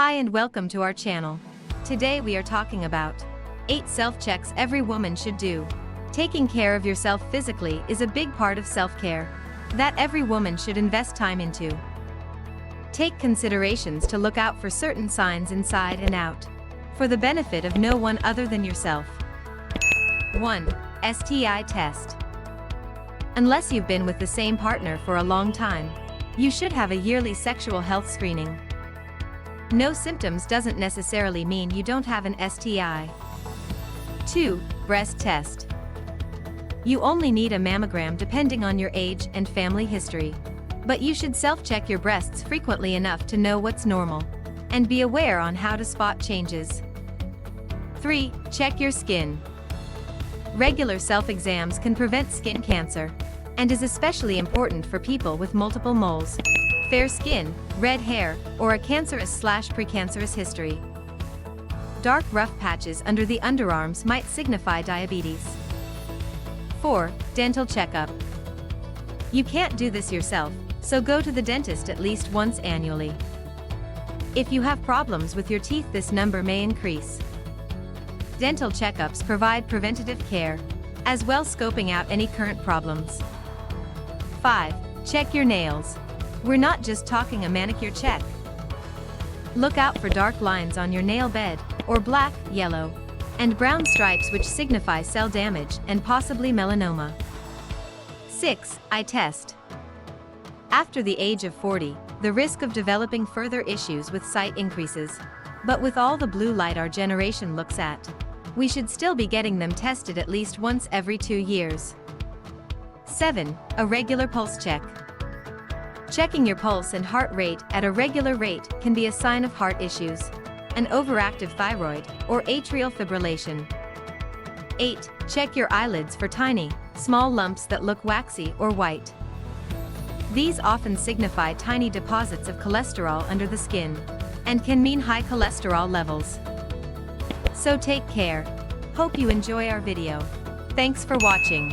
Hi and welcome to our channel. Today we are talking about 8 self-checks every woman should do. Taking care of yourself physically is a big part of self-care that every woman should invest time into. Take considerations to look out for certain signs inside and out, for the benefit of no one other than yourself. 1. STI test. Unless you've been with the same partner for a long time, you should have a yearly sexual health screening. No symptoms doesn't necessarily mean you don't have an STI. 2. Breast test. You only need a mammogram depending on your age and family history. But you should self-check your breasts frequently enough to know what's normal, and be aware on how to spot changes. 3. Check your skin. Regular self-exams can prevent skin cancer, and is especially important for people with multiple moles, fair skin, red hair, or a cancerous/precancerous history. Dark rough patches under the underarms might signify diabetes. 4. Dental checkup. You can't do this yourself, so go to the dentist at least once annually. If you have problems with your teeth, this number may increase. Dental checkups provide preventative care, as well scoping out any current problems. 5. Check your nails. We're not just talking a manicure check. Look out for dark lines on your nail bed, or black, yellow, and brown stripes which signify cell damage and possibly melanoma. 6. Eye test. After the age of 40, the risk of developing further issues with sight increases. But with all the blue light our generation looks at, we should still be getting them tested at least once every 2 years. 7. A regular pulse check. Checking your pulse and heart rate at a regular rate can be a sign of heart issues, an overactive thyroid, or atrial fibrillation. 8. Check your eyelids for tiny, small lumps that look waxy or white. These often signify tiny deposits of cholesterol under the skin, and can mean high cholesterol levels. So take care. Hope you enjoy our video. Thanks for watching.